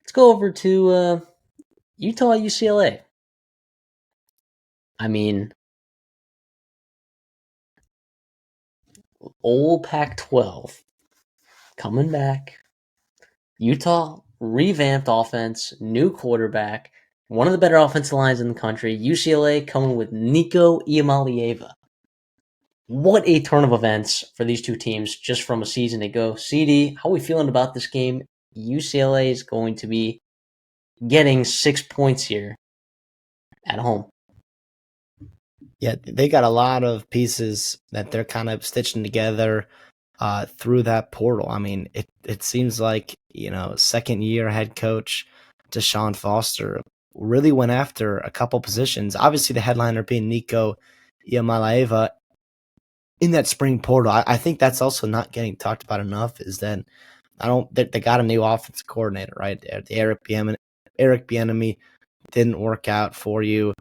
Let's go over to Utah UCLA. I mean, old Pac 12 coming back. Utah revamped offense, new quarterback, one of the better offensive lines in the country. UCLA coming with Nico Iamaleava. What a turn of events for these two teams just from a season ago. CD, how are we feeling about this game? UCLA is going to be getting 6 points here at home. Yeah, they got a lot of pieces that they're kind of stitching together through that portal. I mean, it seems like, second year head coach Deshaun Foster really went after a couple positions. Obviously, the headliner being Nico Iamaleava in that spring portal. I think that's also not getting talked about enough. Is that they got a new offensive coordinator, right? The Eric Bieniemy didn't work out for you.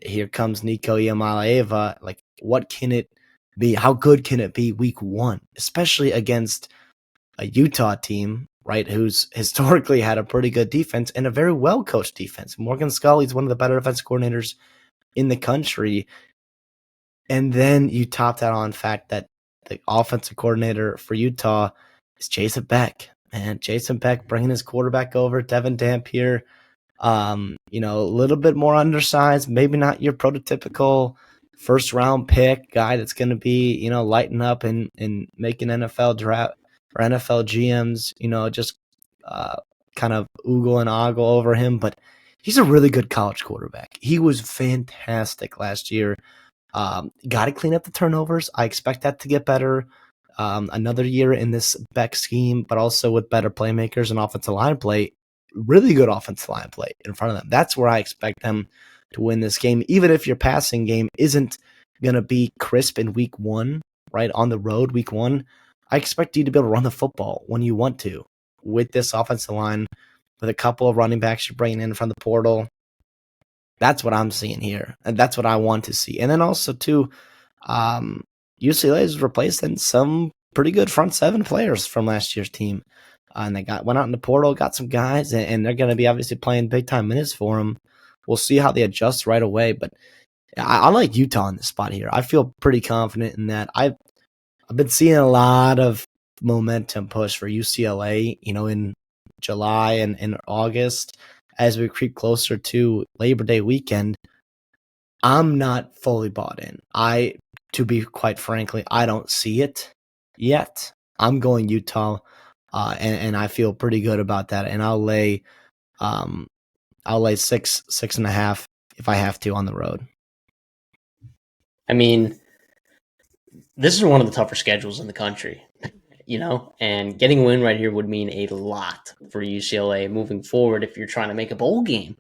Here comes Nico Iamaleava. Like, what can it be? How good can it be week one, especially against a Utah team, right, who's historically had a pretty good defense and a very well coached defense? Morgan Scully's one of the better defensive coordinators in the country. And then you top that on the fact that the offensive coordinator for Utah is Jason Beck. And Jason Beck bringing his quarterback over, Devin Dampier, a little bit more undersized, maybe not your prototypical first round pick guy that's going to be, lighting up and making NFL draft or NFL GMs, just kind of oogle and ogle over him. But he's a really good college quarterback. He was fantastic last year. Got to clean up the turnovers. I expect that to get better. Another year in this Beck scheme, but also with better playmakers and offensive line play. Really good offensive line play in front of them. That's where I expect them to win this game. Even if your passing game isn't going to be crisp in week one, right, on the road week one, I expect you to be able to run the football when you want to with this offensive line, with a couple of running backs you're bringing in from the portal. That's what I'm seeing here, and that's what I want to see. And then also, too, UCLA is replacing some pretty good front seven players from last year's team. And they went out in the portal, got some guys, and they're going to be obviously playing big-time minutes for them. We'll see how they adjust right away. But I like Utah in this spot here. I feel pretty confident in that. I've been seeing a lot of momentum push for UCLA, in July and in August as we creep closer to Labor Day weekend. I'm not fully bought in. To be quite frankly, I don't see it yet. I'm going Utah, and I feel pretty good about that. And I'll lay 6.5 if I have to on the road. I mean, this is one of the tougher schedules in the country, and getting a win right here would mean a lot for UCLA moving forward if you're trying to make a bowl game.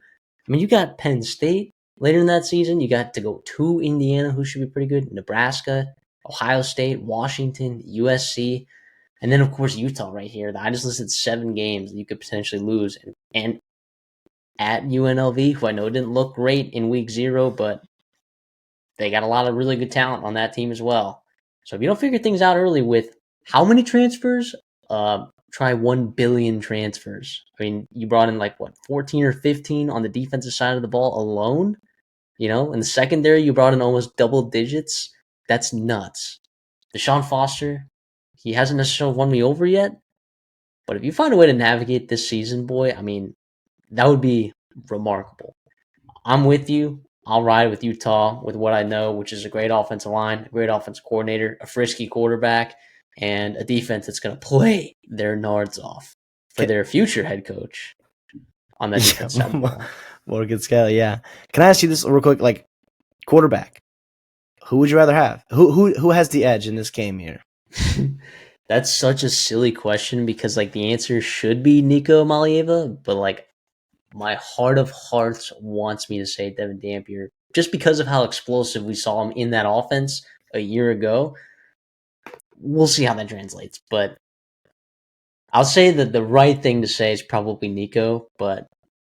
I mean, you got Penn State later in that season. You got to go to Indiana, who should be pretty good, Nebraska, Ohio State, Washington, USC, and then, of course, Utah right here. I just listed 7 games that you could potentially lose. And at UNLV, who I know didn't look great in week 0, but they got a lot of really good talent on that team as well. So if you don't figure things out early with how many transfers, try 1 billion transfers. I mean, you brought in 14 or 15 on the defensive side of the ball alone. In the secondary, you brought in almost double digits. That's nuts. Deshaun Foster, he hasn't necessarily won me over yet. But if you find a way to navigate this season, boy, I mean, that would be remarkable. I'm with you. I'll ride with Utah with what I know, which is a great offensive line, a great offensive coordinator, a frisky quarterback, and a defense that's going to play their nards off for their future head coach on that defense side. Morgan Scully, yeah. Can I ask you this real quick? Quarterback, who would you rather have? Who has the edge in this game here? That's such a silly question because the answer should be Nico Iamaleava, but my heart of hearts wants me to say Devin Dampier just because of how explosive we saw him in that offense a year ago. We'll see how that translates, but I'll say that the right thing to say is probably Nico, but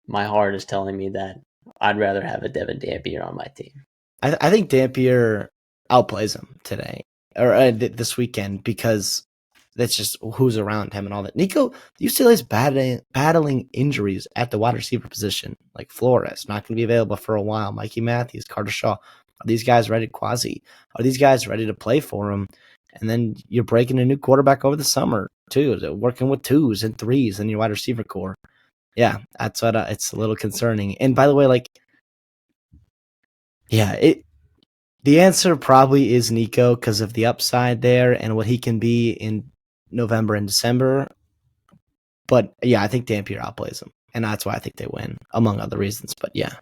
my heart is telling me that I'd rather have a Devin Dampier on my team. I think Dampier outplays him today or this weekend because that's just who's around him and all that. Nico, UCLA's battling injuries at the wide receiver position, like Flores, not going to be available for a while. Mikey Matthews, Carter Shaw. Are these guys ready? Quasi. Are these guys ready to play for him? And then you're breaking a new quarterback over the summer, too, working with 2s and 3s in your wide receiver core. Yeah, that's what it's a little concerning. And by the way, like, yeah, the answer probably is Nico because of the upside there and what he can be in November and December. But yeah, I think Dampier outplays him, and that's why I think they win, among other reasons. But yeah.